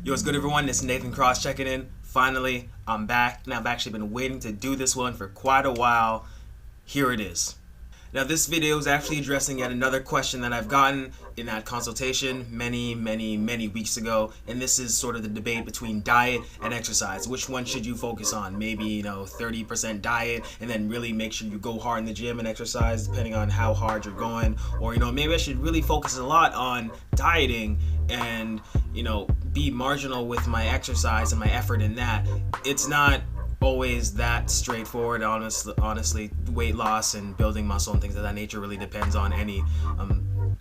Yo, what's good, everyone? This is Nathan Cross checking in. Finally, I'm back, and I've actually been waiting to do this one for quite a while. Here it is. Now, this video is actually addressing yet another question that I've gotten in that consultation many weeks ago, and this is sort of the debate between diet and exercise. Which one should you focus on? Maybe, 30% diet, and then really make sure you go hard in the gym and exercise, depending on how hard you're going. Or, maybe I should really focus a lot on dieting and, be marginal with my exercise and my effort in that. It's not always that straightforward. Honestly, weight loss and building muscle and things of that nature really depends on any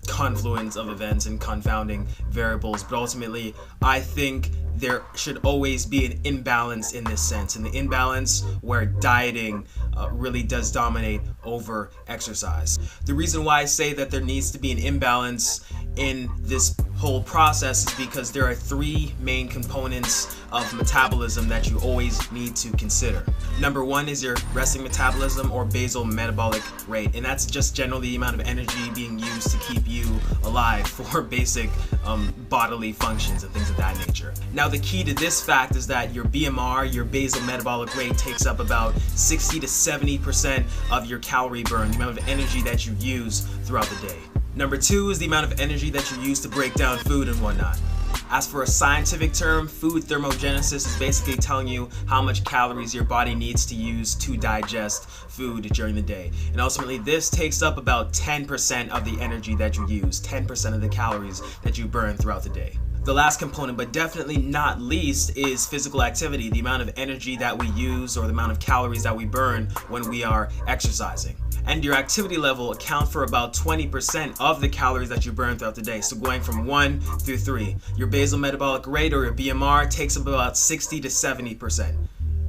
confluence of events and confounding variables. But ultimately, I think there should always be an imbalance in this sense, and the imbalance where dieting really does dominate over exercise. The reason why I say that there needs to be an imbalance in this whole process is because there are three main components of metabolism that you always need to consider. Number one is your resting metabolism, or basal metabolic rate, and that's just generally the amount of energy being used to keep you alive for basic bodily functions and things of that nature. Now, the key to this fact is that your BMR, your basal metabolic rate, takes up about 60 to 70% of your calorie burn, the amount of energy that you use throughout the day. Number two is the amount of energy that you use to break down food and whatnot. As for a scientific term, food thermogenesis is basically telling you how much calories your body needs to use to digest food during the day. And ultimately, this takes up about 10% of the energy that you use, 10% of the calories that you burn throughout the day. The last component, but definitely not least, is physical activity, the amount of energy that we use or the amount of calories that we burn when we are exercising. And your activity level account for about 20% of the calories that you burn throughout the day. So going from 1 through 3, your basal metabolic rate, or your BMR, takes up about 60 to 70%.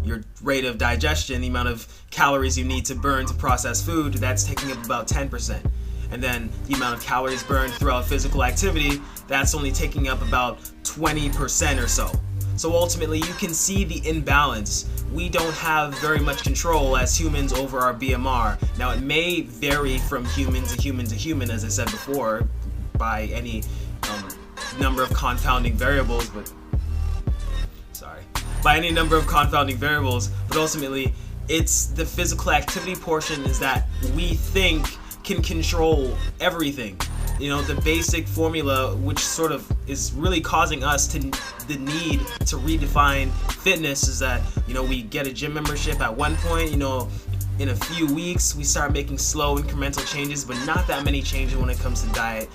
Your rate of digestion, the amount of calories you need to burn to process food, that's taking up about 10%. And then the amount of calories burned throughout physical activity, that's only taking up about 20% or so. So ultimately, you can see the imbalance. We don't have very much control as humans over our BMR. Now, it may vary from human to human to human, as I said before, by any number of confounding variables, but ultimately, it's the physical activity portion is that we think can control everything. The basic formula, which sort of is really causing us to the need to redefine fitness, is that we get a gym membership at one point. In a few weeks we start making slow incremental changes, but not that many changes when it comes to diet,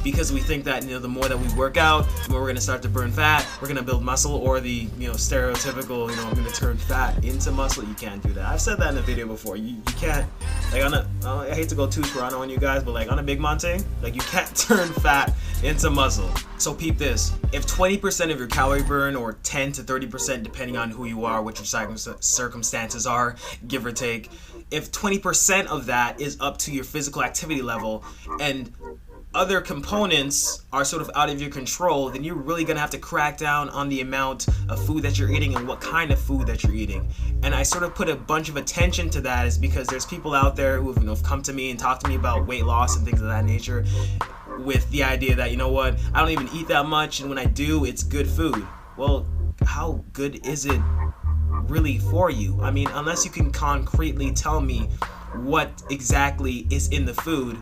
because we think that the more that we work out, the more we're going to start to burn fat, we're going to build muscle, or the stereotypical I'm going to turn fat into muscle. You can't do that. I've said that in a video before. You can't, I hate to go too Toronto on you guys, but on a big man thing, you can't turn fat into muscle. So peep this: if 20% of your calorie burn, or 10 to 30% depending on who you are, what your circumstances are, give or take, if 20% of that is up to your physical activity level and other components are sort of out of your control, then you're really gonna have to crack down on the amount of food that you're eating and what kind of food that you're eating. And I sort of put a bunch of attention to that is because there's people out there who have come to me and talked to me about weight loss and things of that nature, with the idea that I don't even eat that much, and when I do, it's good food. Well, how good is it really for you? I mean, unless you can concretely tell me what exactly is in the food,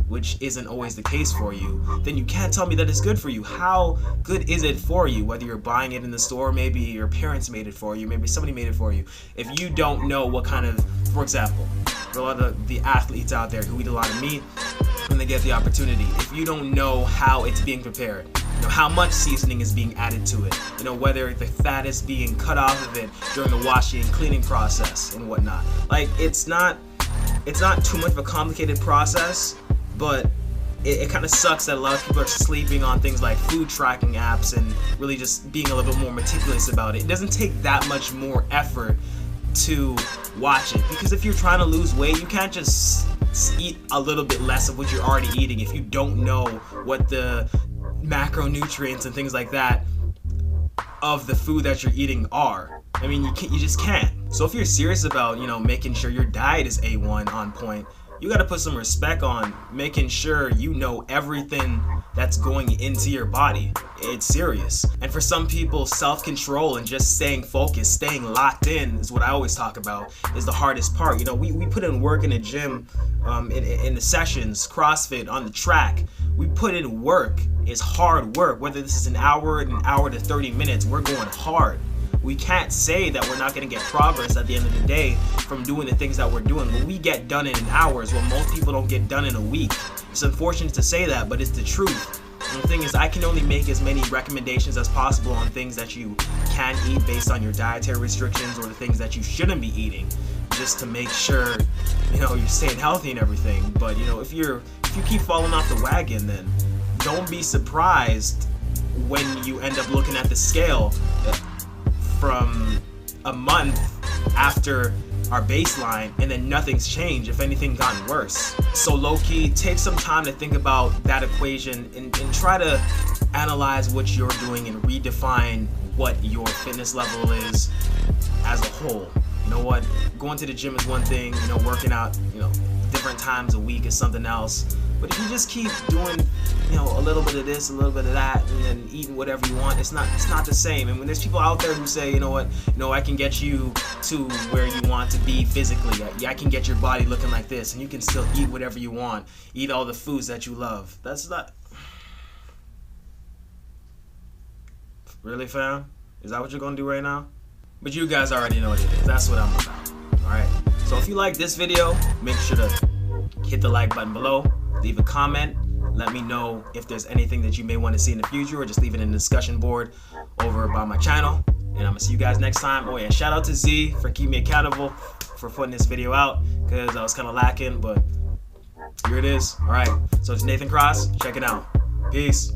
which isn't always the case for you, then you can't tell me that it's good for you. How good is it for you? Whether you're buying it in the store, maybe your parents made it for you, maybe somebody made it for you. If you don't know what kind of, for example, a lot of the athletes out there who eat a lot of meat when they get the opportunity, if you don't know how it's being prepared, how much seasoning is being added to it, whether the fat is being cut off of it during the washing and cleaning process and whatnot. It's not too much of a complicated process, but it kind of sucks that a lot of people are sleeping on things like food tracking apps and really just being a little bit more meticulous about it. It doesn't take that much more effort to watch it, because if you're trying to lose weight, you can't just eat a little bit less of what you're already eating if you don't know what the macronutrients and things like that of the food that you're eating are. I mean, you just can't. So if you're serious about, making sure your diet is A1 on point, you got to put some respect on making sure you know everything that's going into your body. It's serious. And for some people, self-control and just staying focused, staying locked in is what I always talk about, is the hardest part. You know, we put in work in the gym, in the sessions, CrossFit, on the track. We put in work. It's hard work. Whether this is an hour to 30 minutes, we're going hard. We can't say that we're not going to get progress at the end of the day from doing the things that we're doing. What we get done in an hour is what most people don't get done in a week. It's unfortunate to say that, but it's the truth. And the thing is, I can only make as many recommendations as possible on things that you can eat based on your dietary restrictions, or the things that you shouldn't be eating, just to make sure, you know, you're staying healthy and everything. But, you know, if you keep falling off the wagon, then don't be surprised when you end up looking at the scale from a month after our baseline and then nothing's changed, if anything gotten worse. So low-key, take some time to think about that equation and try to analyze what you're doing and redefine what your fitness level is as a whole. You know what, going to the gym is one thing, you know, working out, you know, different times a week is something else. But if you just keep doing, you know, a little bit of this, a little bit of that, and then eating whatever you want, it's not the same. And when there's people out there who say, you know what, no, I can get you to where you want to be physically. I can get your body looking like this, and you can still eat whatever you want, eat all the foods that you love. That's not really, fam. Is that what you're gonna do right now? But you guys already know what it is. That's what I'm about. All right. So if you like this video, make sure to hit the like button below. Leave a comment. Let me know if there's anything that you may want to see in the future, or just leave it in the discussion board over by my channel. And I'm going to see you guys next time. Oh yeah, shout out to Z for keeping me accountable for putting this video out, because I was kind of lacking, but here it is. All right, so it's Nathan Cross. Check it out. Peace.